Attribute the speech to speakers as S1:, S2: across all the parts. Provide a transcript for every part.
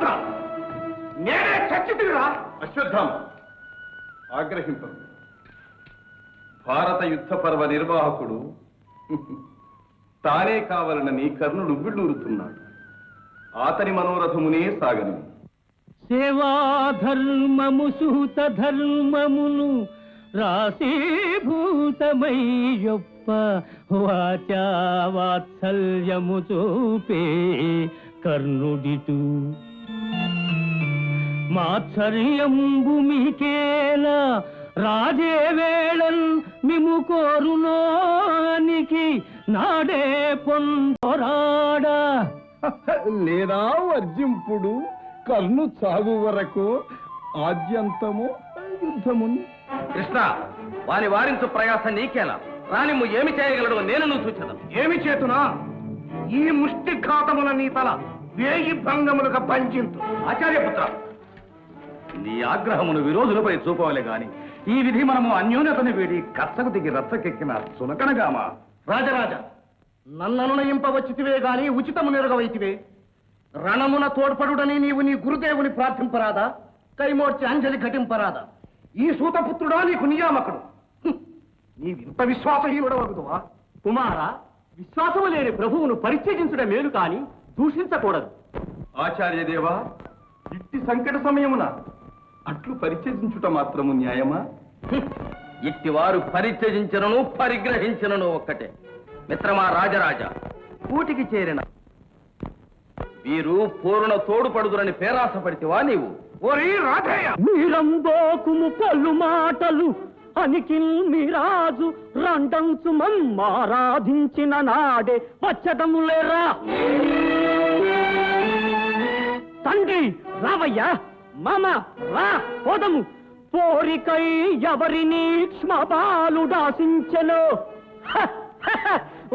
S1: పుత్ర నేనే చచ్చితిరా.
S2: అశ్వత్థామ ఆగ్రహింపదు. భారత యుద్ధ పర్వ నిర్వాహకుడు తానే కావాలనని కర్ణుడు ఉవ్విళ్ళూరుతున్నాడు. అతని మనోరథమునే సాగని.
S3: సేవాధర్మము సూత ధర్మమును రాశీభూతమయ్యొప్ప వాచా వాత్సల్యము చూపే కర్ణుడిటు మాత్సర్యంబు మీకేలా రాజే వేళన్ మిము కోరులోనికి నాడే పొందరాడా
S4: లేదా వర్జింపుడు కర్ణు చావు వరకు ఆద్యంతము యుద్ధము.
S1: కృష్ణ వాని వారించు ప్రయాస నీకేలా రానిమ్ము. ఏమి చేయగలడు నేను సూచన. ఏమి చేతునా ఈ ముష్టిఘాతముల నీ తల వేయి భంగములుగా పంచింతు. ఆచార్యపుత్ర నీ ఆగ్రహమును విరోధులపై చూపవలే గాని ఈ విధి మనము అన్యోన్యతను వీడి కచ్చకు దిగి రచ్చకెక్కిన సునకనగామా. రాజరాజా నన్ననునయింపవచ్చితివే గాని ఉచితము నెరుగవైతివే. రణమున తోడ్పడుడని నీవు నీ గురుదేవుని ప్రార్థింపరాదా? కైమోర్చి అంజలి ఘటింపరాదా? ఈ సూతపుత్రుడా నీకు నియామకుడు. నీవింత విశ్వాసహీనుడవగుదువా?
S3: కుమార, విశ్వాసము లేని ప్రభువును పరిత్యజించడం మేలు కాని దూషించకూడదు.
S2: ఆచార్యదేవా, ఇట్టి సంకట సమయమున అట్లు పరిచయించుట మాత్రము న్యాయమా?
S1: ఇట్టివారు పరిత్యజించనను పరిగ్రహించనను ఒక్కటే. మిత్రమా రాజరాజా, కూటికి చేరిన వీరు పూర్ణ తోడుపడుదురని పేరాస పడితివా నీవు? ఓరి రాధయ్య,
S3: మీరంబోకుము పలు మాటలు అనికిల్ మీరాజు రండంచు మమ్మారాధించిన నాడే వచ్చదములేరా. తండ్రి రావయ్యా, మామ రా పోదము. పోరికై ఎవరిని క్ష్మపాలుడాసించెను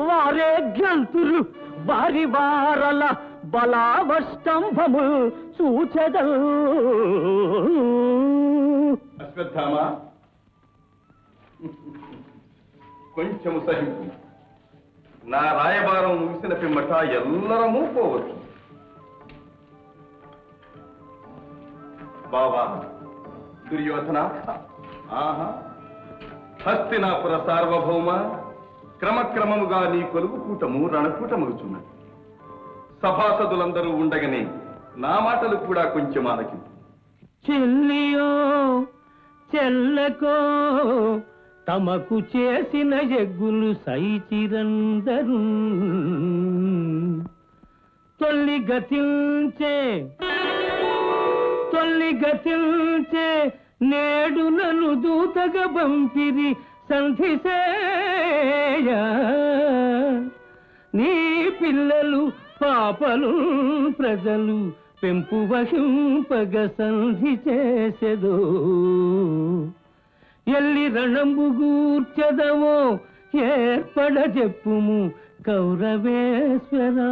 S3: వారే గెల్తురు. వారి వారల బలావష్టంభము చూచెదరు.
S2: అశ్వత్థామ కొంచెము సహింపు. నా రాయబారం ముగిసిన పిమ్మట ఎల్లరమూ పోవచ్చు. బావా దుర్యోధన, ఆహా హస్తినాపుర సార్వభౌమ, క్రమక్రమముగా నీ కొలువు కూటము రణకూటమగుచున్నది. సభాసదులందరూ ఉండగానే నా మాటలు కూడా కొంచెం ఆలకింపు.
S3: చెల్లియో చెల్లకో తమకు చేసిన ఎగ్గులు సైచిరందరు తొల్లి గతించే నేడు నన్ను దూతగా పంపిరి సంధిసేయ. నీ పిల్లలు పాపలు ప్రజలు పెంపు వహింపగ సంధి చేసెదో. ఎల్లి రణంబు గూర్చెదవో ఏర్పడ చెప్పుము కౌరవేశ్వరా.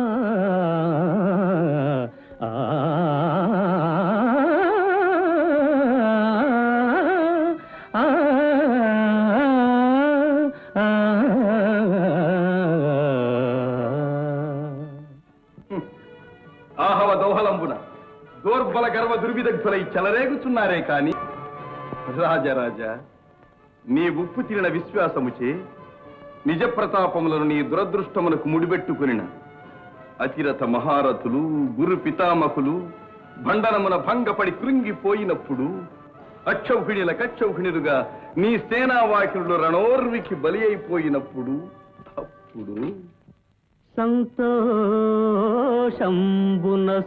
S2: ఆహవ దోహలంబున దోర్బల గర్వ దుర్విదగ్ధులై చెలరేగుచున్నారే కాని రాజరాజా, నీ ఉప్పు తిరిన విశ్వాసముచే నిజ ప్రతాపములను నీ దురదృష్టమునకు ముడిపెట్టుకునిన అతిరథ మహారథులు గురు పితామహులు భండనమున భంగపడి కృంగిపోయినప్పుడు అక్షౌహిణిల కక్షౌహిణులుగా నీ సేనావాకినులు రణోర్వికి బలి అయిపోయినప్పుడు అప్పుడు
S3: సంతోషంబున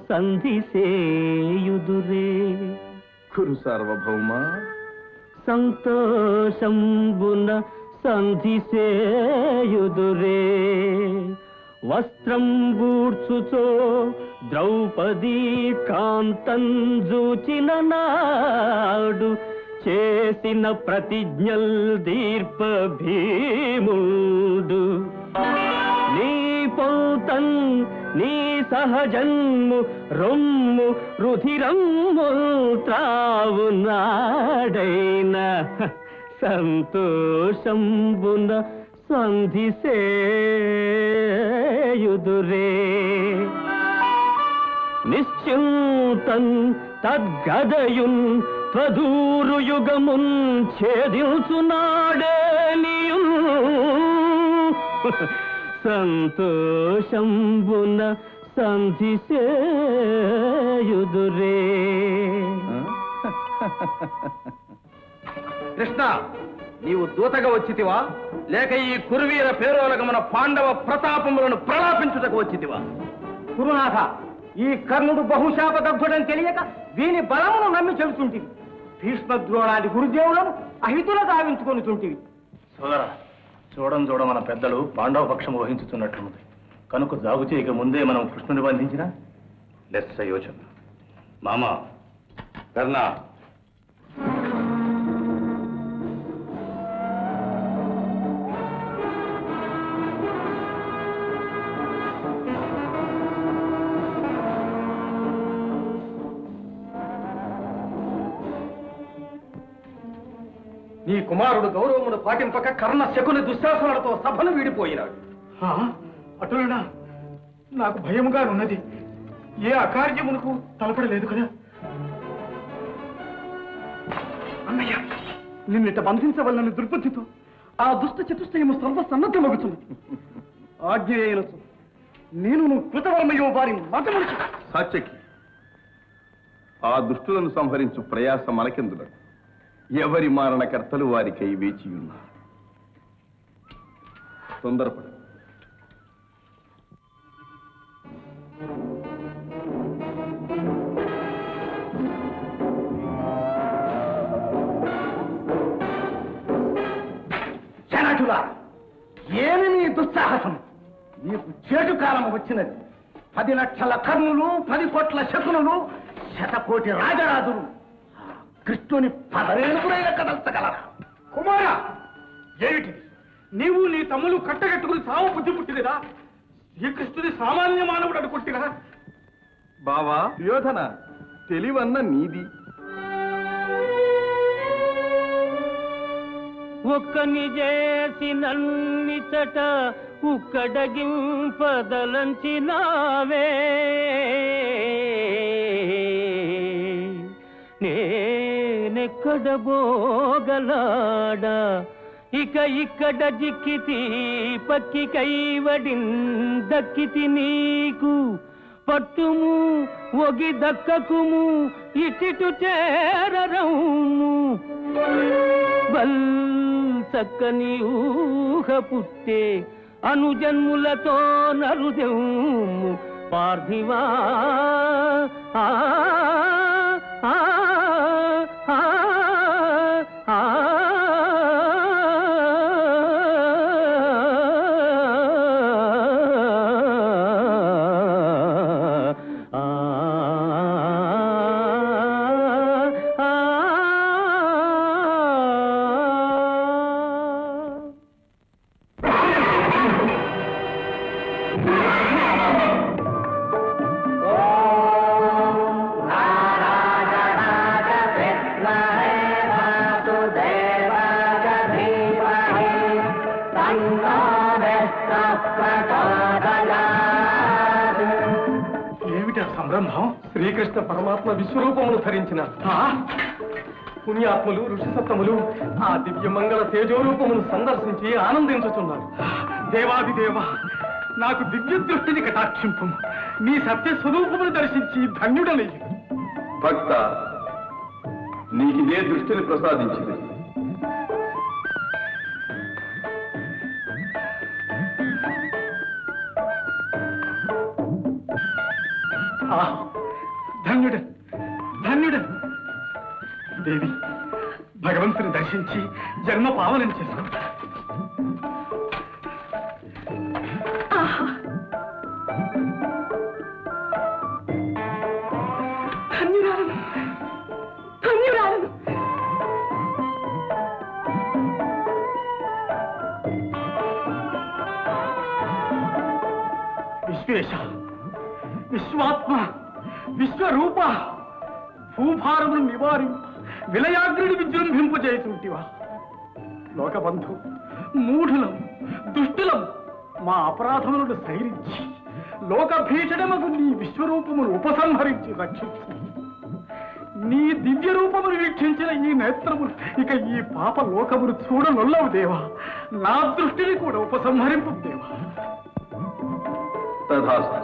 S3: సంధిసేయుదురే.
S2: కురు సార్వభౌమ,
S3: సంతోషంబున సంధిసేయుదురే. వస్త్రం బూడ్చుచో ద్రౌపదీ కాంతం జూచిన నాడు చేసిన ప్రతిజ్ఞల్ దీర్ప భీముడు. నీ పౌతన్ నీ సహజన్ము రొమ్ము రుధిరమ్ము త్రావు నాడైన సంతోషంబున సంధిసేయుదురే. నిశ్చింతన్ తద్గదయున్ త్వదూరు యుగమున్ ఛేదించునాడే నీయున్ సంతోషంబున సంధి సేయుదురే.
S1: కృష్ణ, నీవు దూతగా వచ్చితివా లేక ఈ కురువీర పేరోలగమన పాండవ ప్రతాపములను ప్రలాపించుటకు వచ్చితివా?
S3: గురునాథ, ఈ కర్ణుడు బహుశాపదగ్ధుడని తెలియక వీని బలమును నమ్మి చెబుతుంటివి. భీష్మద్రోణాది గురుదేవులను అహితులు గావించుకొనిచుంటివి.
S1: సోదరా, చూడ మన పెద్దలు పాండవ పక్షం వహించుతున్నట్లుంది కనుక జాగు చేయక ముందే మనం కృష్ణుని బంధించిన లెస్స యోచన. మామ కర్ణ, నీ కుమారుడు గౌరవమును పాటింపక కర్ణ శకుని దుశ్శాసనాలతో సభను వీడిపోయినాడు.
S4: అటులనా నాకు భయముగానున్నది. ఏ అకార్యమునకు తలపడలేదు కదా.
S1: అన్నయ్య, నిన్నిట బంధించవలనని దుర్బుద్ధితో ఆ దుష్ట చతుష్టయము సర్వసన్నద్ధమగుతున్నది. ఆజ్ఞ అయినచు నేను కృతవర్మయో వారి మతముడిచి.
S2: సాత్యకి, ఆ దుష్టులను సంహరించు ప్రయాస మనకెందులకు? ఎవరి మారణకర్తలు వారికై వేచియున్నారు. తొందరపడ.
S1: జనకులా, ఏమి నీ దుస్సాహసం? నీకు చేటు కాలం వచ్చినది. 10 లక్షల కర్ణులు, 10 కోట్ల శకునులు, 100 కోటి రాజరాజులు కృష్ణుని పదవేలుగురైన కదల్చగలరా?
S4: కుమారా, ఏమిటిది? నీవు నీ తమ్ములు కట్టగట్టుకుని సావు బుద్ధి పుట్టినదా? శ్రీకృష్ణుని సామాన్య మానవుడు అనుకుంటున్నా?
S2: బావా యోధన, తెలివన్న నీది.
S3: ఒక్కని చేసి నన్నిచట ఉక్కడగింపదలంచినావే. నేనెక్కడ బోగలాడా ఇక ఇక్కడ జిక్కితి పక్కి కైవడి దక్కితి నీకు పట్టుము ఒగి దక్కకుము ఇటిటు చేరరము. బల్ చక్కని ఊహ పుట్టే అనుజన్ములతో నరుదెమ్ము పార్థివా. ఆ ఆ ఆ ఆ
S4: ఏమిటా సంరంభం? శ్రీకృష్ణ పరమాత్మ విశ్వరూపమును ధరించిన పుణ్యాత్ములు, ఋషిసత్తములు ఆ దివ్య మంగళ తేజోరూపమును సందర్శించి ఆనందించుతున్నారు. దేవాదిదేవ, నాకు దివ్య దృష్టిని కటాక్షింపు. నీ సత్య స్వరూపమును దర్శించి ధన్యుడని.
S2: భక్త, నీకిదే దృష్టిని ప్రసాదించింది.
S4: ధన్యుడ ధన్యుడ. దేవి, భగవంతుని దర్శించి జన్మ పావనం చేసుకుంటా.
S5: ధన్యురాలను ధన్యురాలను.
S4: విశ్వేశ, విశ్వాత్మ, విశ్వరూప, భూభారమును నివారింప విలయాగ్రుడి విజృంభింపజేస్తుంటివా? లోకబంధు, మూఢులం, దుష్టులం మా అపరాధములను సైరించి లోకభీషణమగు నీ విశ్వరూపమును ఉపసంహరించి రక్షించు. నీ దివ్య రూపమును వీక్షించిన ఈ నేత్రములు ఇక ఈ పాప లోకమును చూడనొల్లవు దేవా. నా దృష్టిని కూడా ఉపసంహరింపు దేవా.
S2: తథాస్తు.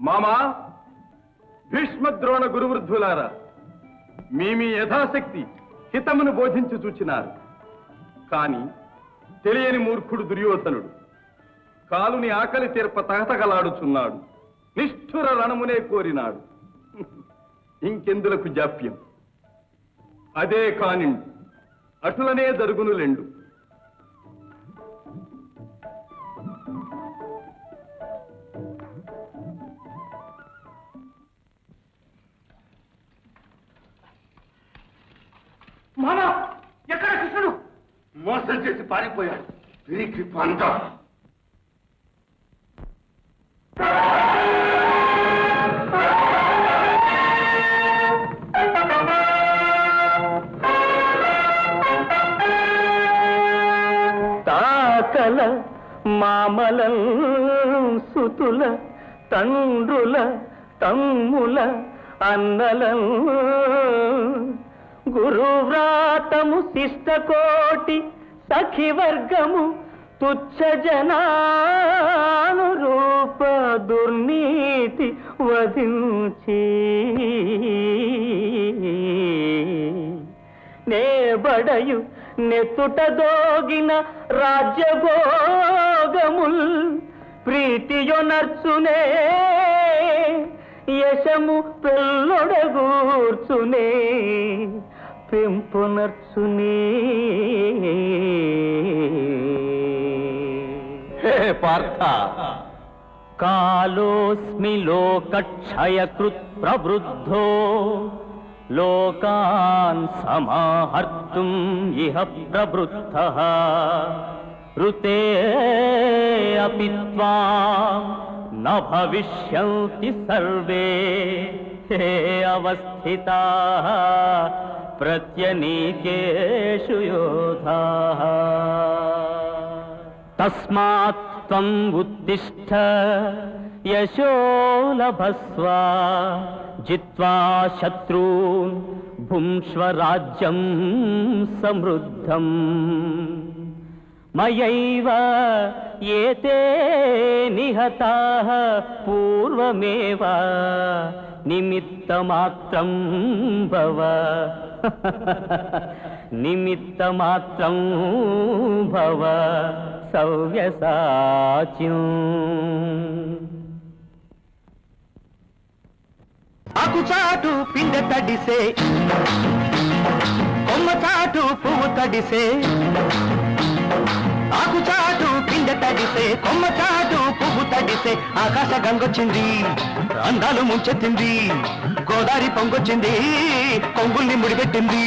S2: మామా, భీష్మద్రోణ గురువృద్ధులారా, మీ యథాశక్తి హితమును బోధించి చూచినారు. కాని తెలియని మూర్ఖుడు దుర్యోధనుడు కాలుని ఆకలి తీర్ప తహతగలాడుచున్నాడు. నిష్ఠుర రణమునే కోరినాడు. ఇంకెందులకు జాప్యం? అదే కానిండు, అటులనే జరుగునులెండు.
S1: మామా, ఎక్కడ కృష్ణుడు? మోసం చేసి పారిపోయాడు. వీరికి పంట.
S3: తాకల మామల సుతుల తండ్రుల తమ్ముల అన్నల గురువ్రాతము శిష్టకోటి సఖివర్గము తుచ్చ జనానురూప దుర్నీతి వధించి నేబడయు నెత్తుట దోగిన రాజ్యభోగముల్ ప్రీతియొనర్చునే యశము పెళ్ళొడగూర్చునే పెంపునర్చునే.
S2: హే పార్థ,
S3: కాలోస్మి లోకక్షయకృత్ ప్రవృద్ధో లోకాన్ సమాహర్తుం ఇహ ప్రవృత్తః ఋతే అపి త్వాం న భవిష్యంతి సర్వే హే అవస్థితాః ప్రత్యనీకేషు యోధాః. తస్మాత్ త్వం ఉత్తిష్ఠ యశో లభస్వ జిత్వా శత్రూన్ భుంక్ష్వ రాజ్యం సమృద్ధం. మయైవ ఏతే నిహతాః పూర్వమేవ నిమిత్తమాత్రం భవ. నిమిత్తమాత్రం భవ సవ్యసాచ్యం. ఆకుచాటు పిండ తడిసే, కొమ్మ చాటు పువ్వు తడిసే. ఆకుచాటు పిండ తడిసే, కొమ్మ చాటు పువ్వు తడిసే. ఆకాశ గంగొచ్చింది, అందాలు ముంచెత్తింది. గోదావరి పొంగొచ్చింది, కొంగుల్ని ముడిపెట్టింది.